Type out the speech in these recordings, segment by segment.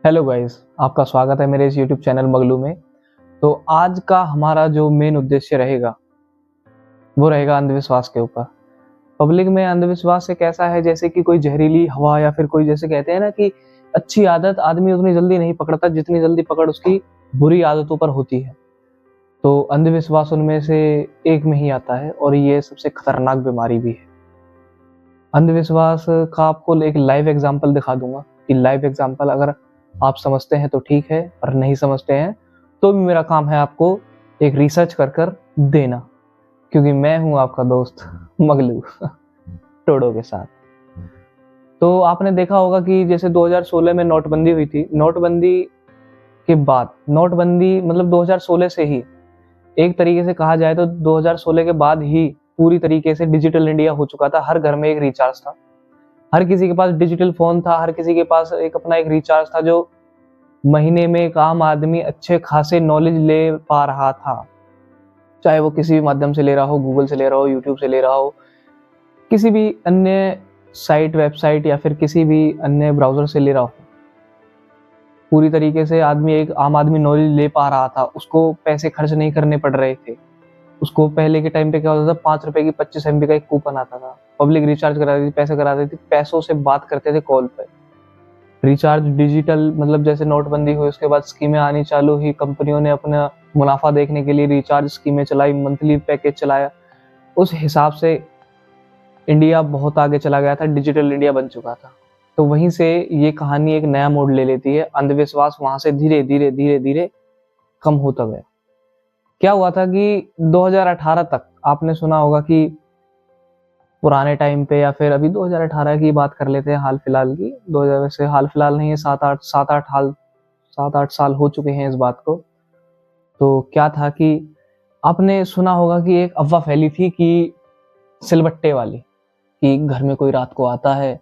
Hello guys, आपका स्वागत है मेरे इस यूट्यूब चैनल मगलू में। तो आज का हमारा जो मेन उद्देश्य रहेगा वो रहेगा अंधविश्वास के ऊपर। पब्लिक में अंधविश्वास एक ऐसा है जैसे कि कोई जहरीली हवा या फिर कोई जैसे कहते हैं ना कि अच्छी आदत आदमी उतनी जल्दी नहीं पकड़ता जितनी जल्दी पकड़ उसकी बुरी आदतों पर होती है। तो अंधविश्वास उनमें से एक में ही आता है और ये सबसे खतरनाक बीमारी भी है। अंधविश्वास का आपको एक लाइव एग्जांपल दिखा दूंगा कि लाइव एग्जांपल अगर आप समझते हैं तो ठीक है, और नहीं समझते हैं तो भी मेरा काम है आपको एक रिसर्च कर कर देना, क्योंकि मैं हूं आपका दोस्त मगलू टोडो के साथ। तो आपने देखा होगा कि जैसे 2016 में नोटबंदी हुई थी। नोटबंदी के बाद, नोटबंदी मतलब 2016 से ही एक तरीके से कहा जाए तो 2016 के बाद ही पूरी तरीके से डिजिटल इंडिया हो चुका था। हर घर में एक रिचार्ज था, हर किसी के पास डिजिटल फोन था, हर किसी के पास एक अपना एक रिचार्ज था जो महीने में एक आम आदमी अच्छे खासे नॉलेज ले पा रहा था। चाहे वो किसी भी माध्यम से ले रहा हो, गूगल से ले रहा हो, यूट्यूब से ले रहा हो, किसी भी अन्य साइट, वेबसाइट या फिर किसी भी अन्य ब्राउजर से ले रहा हो, पूरी तरीके से आदमी एक आम आदमी नॉलेज ले पा रहा था। उसको पैसे खर्च नहीं करने पड़ रहे थे। उसको पहले के टाइम पे क्या होता था, 5 रुपए की 25 MB का एक कूपन आता था, पब्लिक रिचार्ज करा देती थी, पैसे करा देती थी, पैसों से बात करते थे कॉल पे। रिचार्ज डिजिटल मतलब जैसे नोटबंदी हुई उसके बाद स्कीमें आनी चालू हुई, कंपनियों ने अपना मुनाफा देखने के लिए रिचार्ज स्कीमें चलाई, मंथली पैकेज चलाया। उस हिसाब से इंडिया बहुत आगे चला गया था, डिजिटल इंडिया बन चुका था। तो वहीं से ये कहानी एक नया मोड़ ले लेती है। अंधविश्वास वहां से धीरे धीरे धीरे धीरे कम होता गया। क्या हुआ था कि 2018 तक आपने सुना होगा कि पुराने टाइम पे, या फिर अभी 2018 की बात कर लेते हैं, हाल फिलहाल की। 2000 वैसे हाल फिलहाल नहीं है, 7-8 साल हो चुके हैं इस बात को। तो क्या था कि आपने सुना होगा कि एक अफवाह फैली थी कि सिलबट्टे वाली, कि घर में कोई रात को आता है,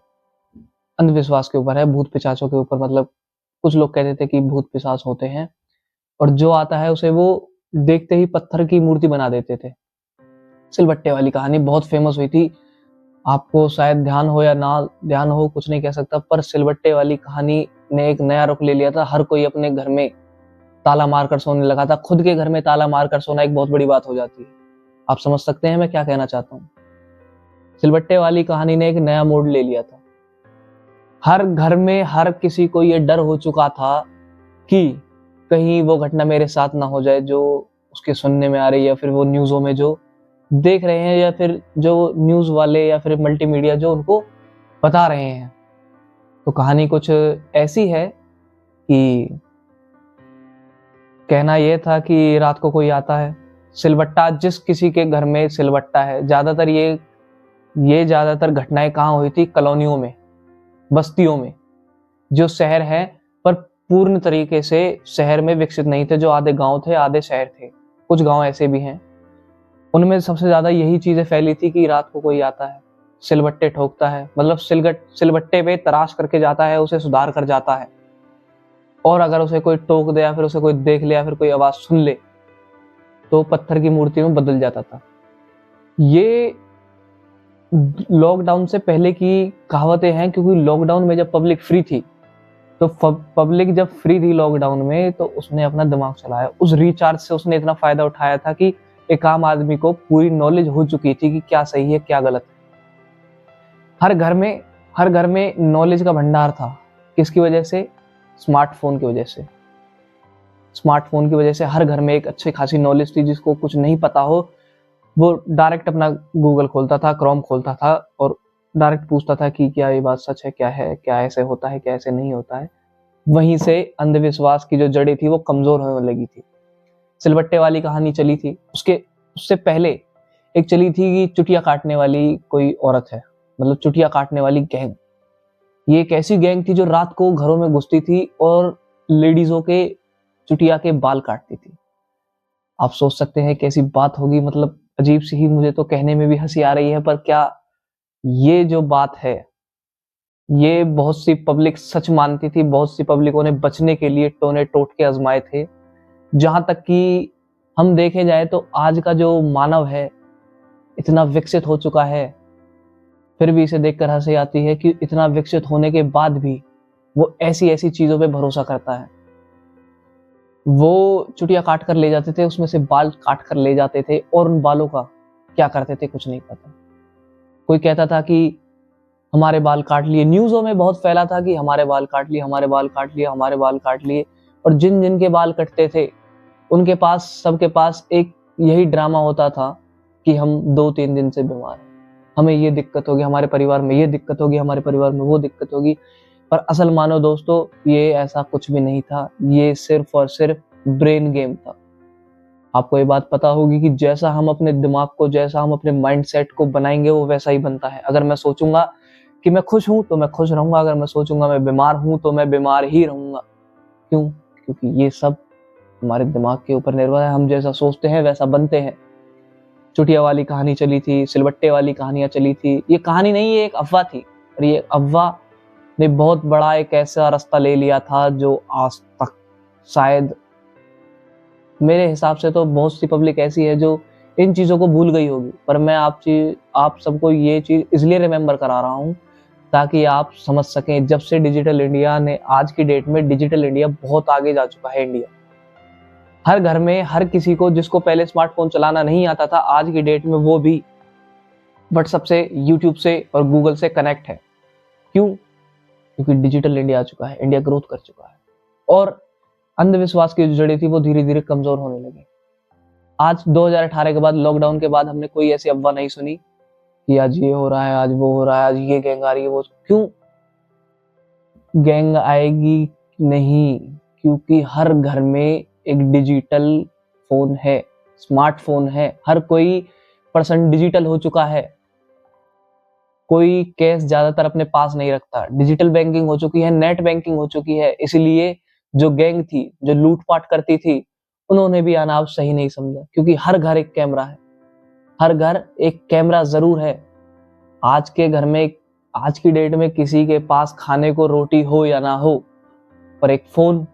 अंधविश्वास के ऊपर है, भूत पिशाचों के ऊपर। मतलब कुछ लोग कहते थे कि भूत पिशाच होते हैं और जो आता है उसे वो देखते ही पत्थर की मूर्ति बना देते थे। सिलबट्टे वाली कहानी बहुत फेमस हुई थी। आपको शायद ध्यान हो या ना ध्यान हो, कुछ नहीं कह सकता, पर सिलबट्टे वाली कहानी ने एक नया रुख ले लिया था। हर कोई अपने घर में ताला मारकर सोने लगा था। खुद के घर में ताला मारकर सोना एक बहुत बड़ी बात हो जाती है। आप समझ सकते हैं मैं क्या कहना चाहता हूँ। सिलबट्टे वाली कहानी ने एक नया मोड़ ले लिया था। हर घर में हर किसी को ये डर हो चुका था कि कहीं वो घटना मेरे साथ ना हो जाए जो उसके सुनने में आ रही है, या फिर वो न्यूज़ों में जो देख रहे हैं, या फिर जो न्यूज़ वाले या फिर मल्टीमीडिया जो उनको बता रहे हैं। तो कहानी कुछ ऐसी है कि कहना यह था कि रात को कोई आता है, सिलबट्टा, जिस किसी के घर में सिलबट्टा है। ज्यादातर ये ज्यादातर घटनाएं कहाँ हुई थी? कॉलोनियों में, बस्तियों में। जो शहर है पर पूर्ण तरीके से शहर में विकसित नहीं थे, जो आधे गांव थे आधे शहर थे, कुछ गांव ऐसे भी हैं, उनमें सबसे ज्यादा यही चीजें फैली थी कि रात को कोई आता है, सिलबट्टे ठोकता है, मतलब सिलबट्टे पे तराश करके जाता है, उसे सुधार कर जाता है। और अगर उसे कोई टोक दे या फिर उसे कोई देख ले या फिर कोई आवाज सुन ले तो पत्थर की मूर्ति में बदल जाता था। ये लॉकडाउन से पहले की कहावतें हैं, क्योंकि लॉकडाउन में जब पब्लिक फ्री थी, तो पब्लिक जब फ्री थी लॉकडाउन में, तो उसने अपना दिमाग चलाया। उस रिचार्ज से उसने इतना फायदा उठाया था कि एक आम आदमी को पूरी नॉलेज हो चुकी थी कि क्या सही है क्या गलत है। हर घर में नॉलेज का भंडार था। किसकी वजह से? स्मार्टफोन की वजह से। स्मार्टफोन की वजह से हर घर में एक अच्छी खासी नॉलेज थी। जिसको कुछ नहीं पता हो वो डायरेक्ट अपना गूगल खोलता था, क्रोम खोलता था और डायरेक्ट पूछता था कि क्या ये बात सच है, क्या है, क्या ऐसे होता है, क्या ऐसे नहीं होता है। वहीं से अंधविश्वास की जो जड़ें थी वो कमजोर होने लगी थी। सिलबट्टे वाली कहानी चली थी, उससे पहले एक चली थी कि चुटिया काटने वाली कोई औरत है, मतलब चुटिया काटने वाली गैंग। ये एक ऐसी गैंग थी जो रात को घरों में घुसती थी और लेडीजों के चुटिया के बाल काटती थी। आप सोच सकते हैं कैसी बात होगी, मतलब अजीब सी ही, मुझे तो कहने में भी हंसी आ रही है। पर क्या ये जो बात है ये बहुत सी पब्लिक सच मानती थी। बहुत सी पब्लिकों ने बचने के लिए टोने टोटके आजमाए थे। जहां तक कि हम देखे जाए तो आज का जो मानव है इतना विकसित हो चुका है, फिर भी इसे देखकर हंसी आती है कि इतना विकसित होने के बाद भी वो ऐसी ऐसी चीजों पे भरोसा करता है। वो चुटिया काट कर ले जाते थे, उसमें से बाल काट कर ले जाते थे और उन बालों का क्या करते थे कुछ नहीं पता। कोई कहता था कि हमारे बाल काट लिए, न्यूज़ों में बहुत फैला था कि हमारे बाल काट लिए, हमारे बाल काट लिए, हमारे बाल काट लिए। और जिन जिन के बाल कटते थे उनके पास, सबके पास एक यही ड्रामा होता था कि हम 2-3 दिन से बीमार हैं, हमें ये दिक्कत होगी, हमारे परिवार में ये दिक्कत होगी, हमारे परिवार में वो दिक्कत होगी। पर असल मानो दोस्तों, ये ऐसा कुछ भी नहीं था, ये सिर्फ और सिर्फ ब्रेन गेम था। आपको ये बात पता होगी कि जैसा हम अपने दिमाग को, जैसा हम अपने माइंडसेट को बनाएंगे वो वैसा ही बनता है। अगर मैं सोचूंगा कि मैं खुश हूं तो मैं खुश रहूंगा, अगर मैं सोचूंगा मैं बीमार हूं तो मैं बीमार ही रहूंगा। क्यों? क्योंकि ये सब हमारे दिमाग के ऊपर निर्भर है। हम जैसा सोचते हैं वैसा बनते हैं। चुटिया वाली कहानी चली थी, सिलबट्टे वाली कहानियां चली थी, ये कहानी नहीं, ये एक अफवाह थी। और ये अफवाह ने बहुत बड़ा एक ऐसा रास्ता ले लिया था जो आज तक शायद, मेरे हिसाब से तो बहुत सी पब्लिक ऐसी है जो इन चीज़ों को भूल गई होगी। पर मैं आप सबको ये चीज़ इसलिए रिमेम्बर करा रहा हूँ ताकि आप समझ सकें। जब से डिजिटल इंडिया ने, आज की डेट में डिजिटल इंडिया बहुत आगे जा चुका है। इंडिया हर घर में, हर किसी को, जिसको पहले स्मार्टफोन चलाना नहीं आता था, आज की डेट में वो भी व्हाट्सएप से, यूट्यूब से और गूगल से कनेक्ट है। क्यों? क्योंकि डिजिटल इंडिया आ चुका है, इंडिया ग्रोथ कर चुका है और अंधविश्वास की जो जड़ी थी वो धीरे धीरे कमजोर होने लगी। आज 2018 के बाद, लॉकडाउन के बाद, हमने कोई ऐसी अफवाह नहीं सुनी कि आज ये हो रहा है, आज वो हो रहा है, आज ये गैंग आ रही है, वो क्यों गैंग आएगी नहीं? क्योंकि हर घर में एक डिजिटल फोन है, स्मार्टफोन है, हर कोई पर्सन डिजिटल हो चुका है। कोई कैश ज्यादातर अपने पास नहीं रखता, डिजिटल बैंकिंग हो चुकी है, नेट बैंकिंग हो चुकी है। इसलिए जो गैंग थी, जो लूटपाट करती थी, उन्होंने भी आना अब सही नहीं समझा, क्योंकि हर घर एक कैमरा है, हर घर एक कैमरा जरूर है। आज के घर में, आज की डेट में किसी के पास खाने को रोटी हो या ना हो, पर एक फोन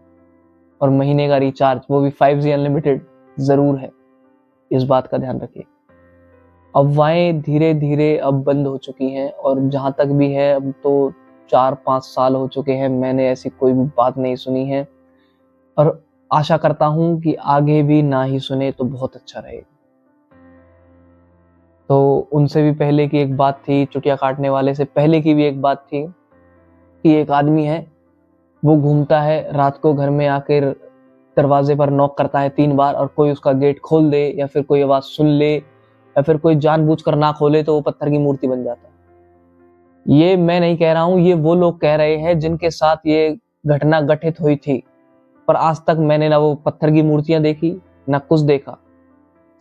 और महीने का रिचार्ज, वो भी 5G अनलिमिटेड, जरूर है। इस बात का ध्यान रखिए। अफवाहें धीरे धीरे अब बंद हो चुकी हैं और जहां तक भी है, अब तो 4-5 साल हो चुके हैं, मैंने ऐसी कोई भी बात नहीं सुनी है और आशा करता हूं कि आगे भी ना ही सुने तो बहुत अच्छा रहेगा। तो उनसे भी पहले की एक बात थी, चुटिया काटने वाले से पहले की भी एक बात थी कि एक आदमी है, वो घूमता है रात को, घर में आकर दरवाजे पर नॉक करता है 3 बार और कोई उसका गेट खोल दे या फिर कोई आवाज सुन ले या फिर कोई जानबूझकर ना खोले तो वो पत्थर की मूर्ति बन जाता है। ये मैं नहीं कह रहा हूं, ये वो लोग कह रहे हैं जिनके साथ ये घटना घटित हुई थी। पर आज तक मैंने ना वो पत्थर की मूर्तियां देखी, ना कुछ देखा।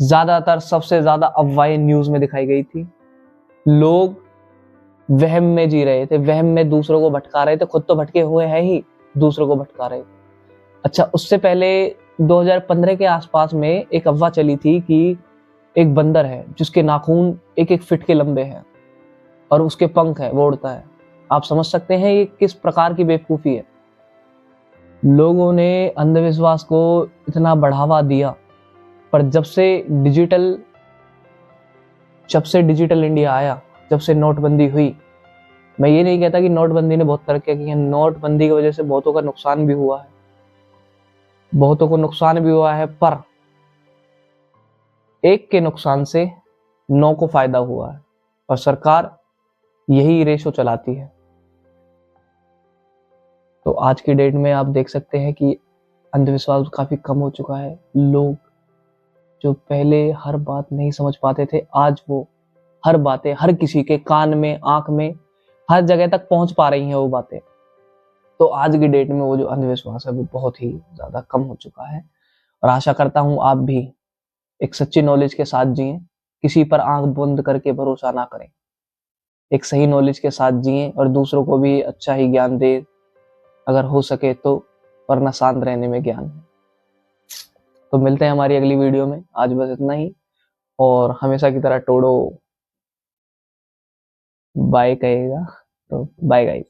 ज्यादातर, सबसे ज्यादा अफवाहें न्यूज में दिखाई गई थी। लोग वहम में जी रहे थे, वहम में दूसरों को भटका रहे थे, खुद तो भटके हुए हैं ही, दूसरों को भटका रहे थे। अच्छा, उससे पहले 2015 के आसपास में एक अफवाह चली थी कि एक बंदर है जिसके नाखून 1-1 फीट के लंबे हैं और उसके पंख है, वो उड़ता है। आप समझ सकते हैं ये किस प्रकार की बेवकूफी है। लोगों ने अंधविश्वास को इतना बढ़ावा दिया, पर जब से डिजिटल इंडिया आया, जब से नोटबंदी हुई, मैं ये नहीं कहता कि नोटबंदी ने बहुत तरक्की की है, नोटबंदी की वजह से बहुतों का नुकसान भी हुआ है, बहुतों को नुकसान भी हुआ है, पर एक के नुकसान से 9 को फायदा हुआ है और सरकार यही रेशो चलाती है। तो आज की डेट में आप देख सकते हैं कि अंधविश्वास काफी कम हो चुका है। लोग जो पहले हर बात नहीं समझ पाते थे, आज वो हर बातें, हर किसी के कान में, आंख में, हर जगह तक पहुंच पा रही हैं वो बातें। तो आज की डेट में वो जो अंधविश्वास है वो बहुत ही ज्यादा कम हो चुका है और आशा करता हूं आप भी एक सच्ची नॉलेज के साथ जिएं, किसी पर आंख बंद करके भरोसा ना करें, एक सही नॉलेज के साथ जिएं और दूसरों को भी अच्छा ही ज्ञान दे अगर हो सके तो, वरना शांत रहने में ज्ञान है। तो मिलते हैं हमारी अगली वीडियो में। आज बस इतना ही और हमेशा की तरह टोडो बाय कहेगा, तो बाय गाइस।